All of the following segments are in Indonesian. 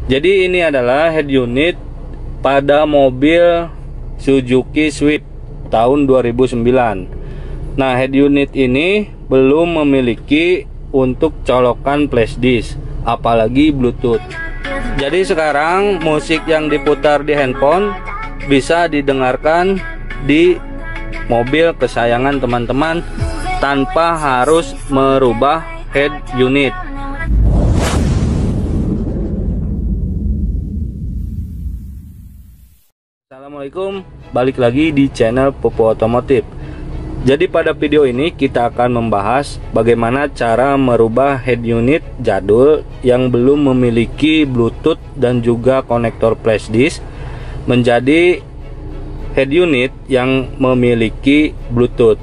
Jadi ini adalah head unit pada mobil Suzuki Swift tahun 2009. Nah, head unit ini belum memiliki untuk colokan flash disk, apalagi Bluetooth. Jadi sekarang musik yang diputar di handphone bisa didengarkan di mobil kesayangan teman-teman tanpa harus merubah head unit. Assalamualaikum, balik lagi di channel Popo Otomotif. Jadi pada video ini kita akan membahas bagaimana cara merubah head unit jadul yang belum memiliki Bluetooth dan juga konektor flash disk menjadi head unit yang memiliki Bluetooth.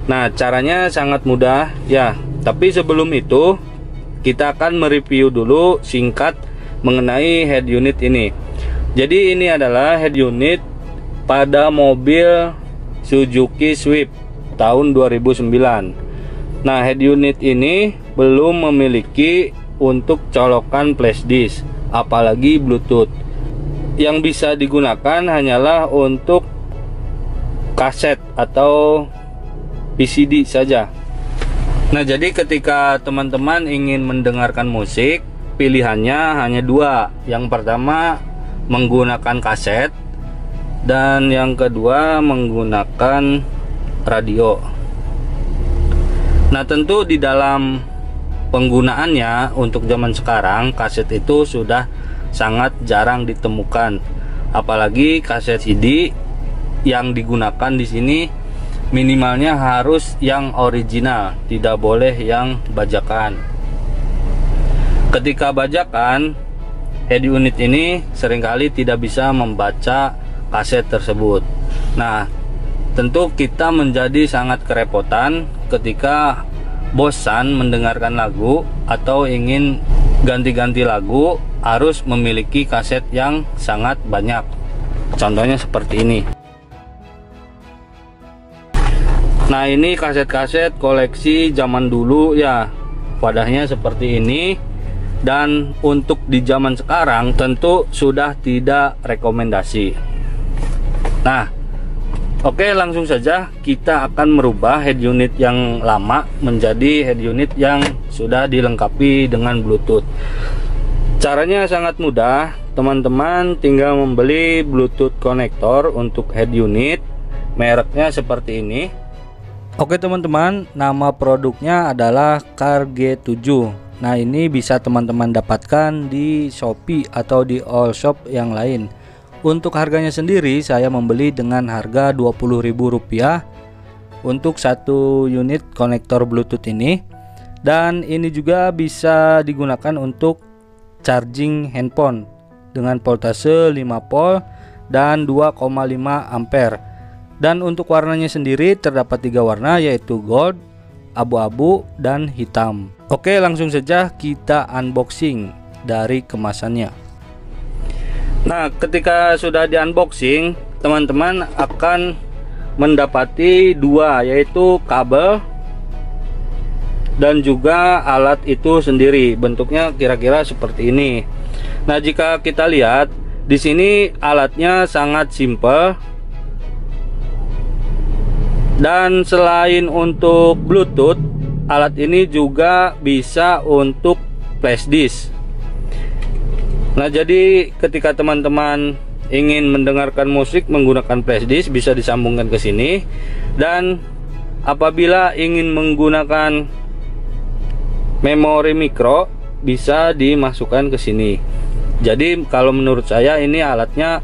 Nah, caranya sangat mudah ya. Tapi sebelum itu kita akan mereview dulu singkat mengenai head unit ini. Jadi ini adalah head unit pada mobil Suzuki Swift tahun 2009. Nah, head unit ini belum memiliki untuk colokan flash disk, apalagi Bluetooth. Yang bisa digunakan hanyalah untuk kaset atau VCD saja. Nah, jadi ketika teman-teman ingin mendengarkan musik, pilihannya hanya dua. Yang pertama menggunakan kaset, dan yang kedua menggunakan radio. Nah, tentu di dalam penggunaannya untuk zaman sekarang kaset itu sudah sangat jarang ditemukan, apalagi kaset CD yang digunakan di sini minimalnya harus yang original, tidak boleh yang bajakan. Ketika bajakan, head unit ini seringkali tidak bisa membaca kaset tersebut. Nah, tentu kita menjadi sangat kerepotan ketika bosan mendengarkan lagu atau ingin ganti-ganti lagu, harus memiliki kaset yang sangat banyak. Contohnya seperti ini. Nah, ini kaset-kaset koleksi zaman dulu ya. Wadahnya seperti ini. Dan untuk di zaman sekarang tentu sudah tidak rekomendasi. Nah, oke, langsung saja kita akan merubah head unit yang lama menjadi head unit yang sudah dilengkapi dengan Bluetooth. Caranya sangat mudah, teman-teman tinggal membeli Bluetooth konektor untuk head unit. Mereknya seperti ini. Oke teman-teman, nama produknya adalah Car G7. Nah, ini bisa teman-teman dapatkan di Shopee atau di all shop yang lain. Untuk harganya sendiri saya membeli dengan harga Rp20.000 untuk satu unit konektor Bluetooth ini. Dan ini juga bisa digunakan untuk charging handphone dengan voltase 5 volt dan 2,5 ampere. Dan untuk warnanya sendiri terdapat 3 warna, yaitu gold, abu-abu, dan hitam. Oke, langsung saja kita unboxing dari kemasannya. Nah, ketika sudah di unboxing, teman-teman akan mendapati dua, yaitu kabel dan juga alat itu sendiri. Bentuknya kira-kira seperti ini. Nah, jika kita lihat di sini alatnya sangat simpel. Dan selain untuk Bluetooth, alat ini juga bisa untuk flash disk. Nah, jadi ketika teman-teman ingin mendengarkan musik menggunakan flash disk, bisa disambungkan ke sini. Dan apabila ingin menggunakan memori micro, bisa dimasukkan ke sini. Jadi kalau menurut saya ini alatnya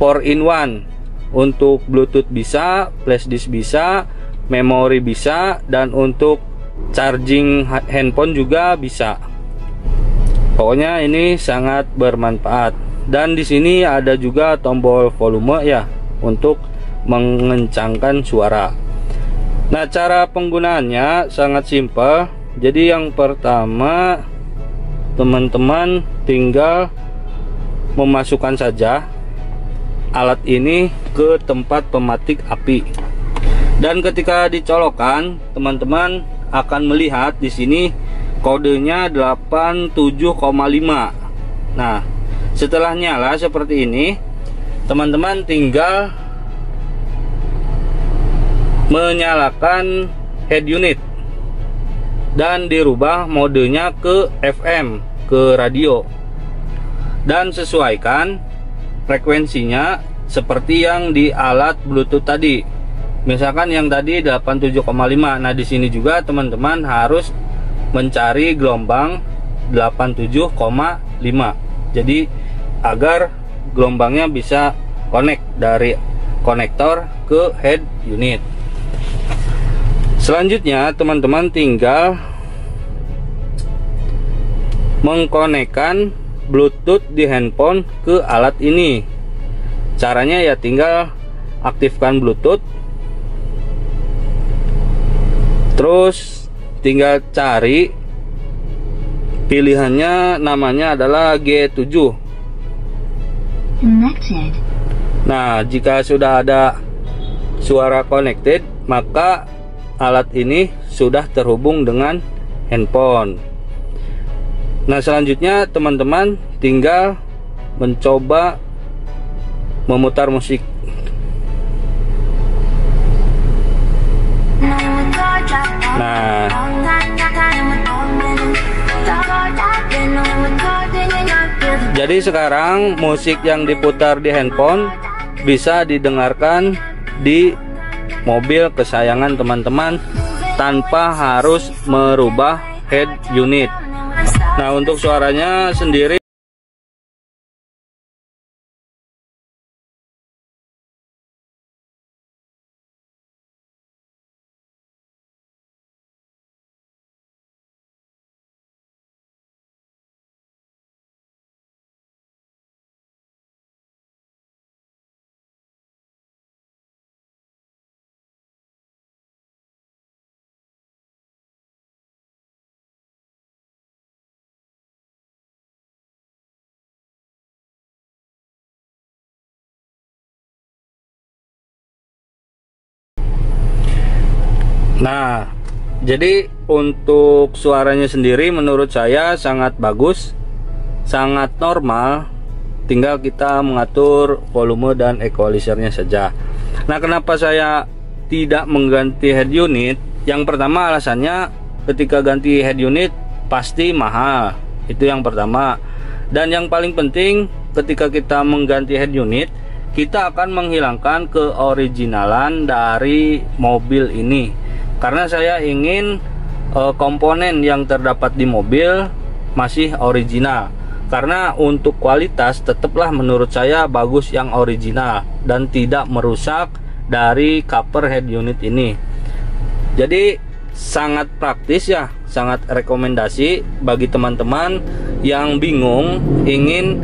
4-in-1. Untuk Bluetooth bisa, flash disk bisa, memori bisa, dan untuk charging handphone juga bisa. Pokoknya ini sangat bermanfaat. Dan di sini ada juga tombol volume ya, untuk mengencangkan suara. Nah, cara penggunaannya sangat simpel. Jadi yang pertama, teman-teman tinggal memasukkan saja alat ini ke tempat pematik api. Dan ketika dicolokkan, teman-teman akan melihat di sini kodenya 87,5. Nah, Setelah nyala seperti ini, teman-teman tinggal menyalakan head unit dan dirubah modenya ke FM, ke radio, dan sesuaikan frekuensinya seperti yang di alat Bluetooth tadi. Misalkan yang tadi 87,5. Nah, di sini juga teman-teman harus mencari gelombang 87,5. Jadi agar gelombangnya bisa connect dari konektor ke head unit. Selanjutnya teman-teman tinggal mengkonekkan Bluetooth di handphone ke alat ini. Caranya ya tinggal aktifkan Bluetooth, terus tinggal cari pilihannya, namanya adalah G7. Connected. Nah, jika sudah ada suara connected, maka alat ini sudah terhubung dengan handphone. Nah, selanjutnya teman-teman tinggal mencoba memutar musik. Nah, jadi sekarang musik yang diputar di handphone bisa didengarkan di mobil kesayangan teman-teman tanpa harus merubah head unit. Nah, untuk suaranya sendiri Nah, jadi untuk suaranya sendiri menurut saya sangat bagus, sangat normal. Tinggal kita mengatur volume dan equalizernya saja. Nah, kenapa saya tidak mengganti head unit? Yang pertama alasannya, ketika ganti head unit pasti mahal. Itu yang pertama. Dan yang paling penting, ketika kita mengganti head unit, kita akan menghilangkan keoriginalan dari mobil ini. Karena saya ingin komponen yang terdapat di mobil masih original. Karena untuk kualitas tetaplah menurut saya bagus yang original dan tidak merusak dari cover head unit ini. Jadi sangat praktis ya, sangat rekomendasi bagi teman-teman yang bingung ingin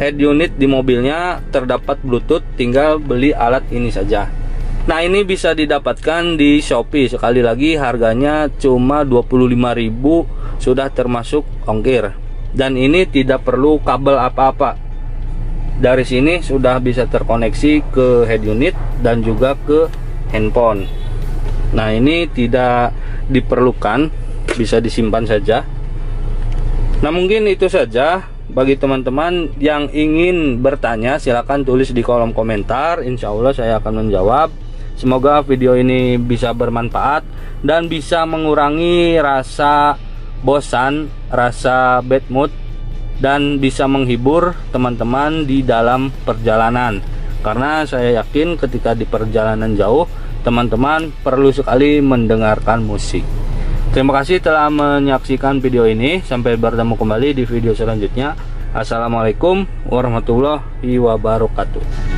head unit di mobilnya terdapat Bluetooth, tinggal beli alat ini saja. Nah, ini bisa didapatkan di Shopee. Sekali lagi harganya cuma 25.000, sudah termasuk ongkir. Dan ini tidak perlu kabel apa-apa. Dari sini sudah bisa terkoneksi ke head unit dan juga ke handphone. Nah, ini tidak diperlukan, bisa disimpan saja. Nah, mungkin itu saja. Bagi teman-teman yang ingin bertanya, silahkan tulis di kolom komentar. Insya Allah saya akan menjawab. Semoga video ini bisa bermanfaat dan bisa mengurangi rasa bosan, rasa bad mood, dan bisa menghibur teman-teman di dalam perjalanan. Karena saya yakin ketika di perjalanan jauh, teman-teman perlu sekali mendengarkan musik. Terima kasih telah menyaksikan video ini. Sampai bertemu kembali di video selanjutnya. Assalamualaikum warahmatullahi wabarakatuh.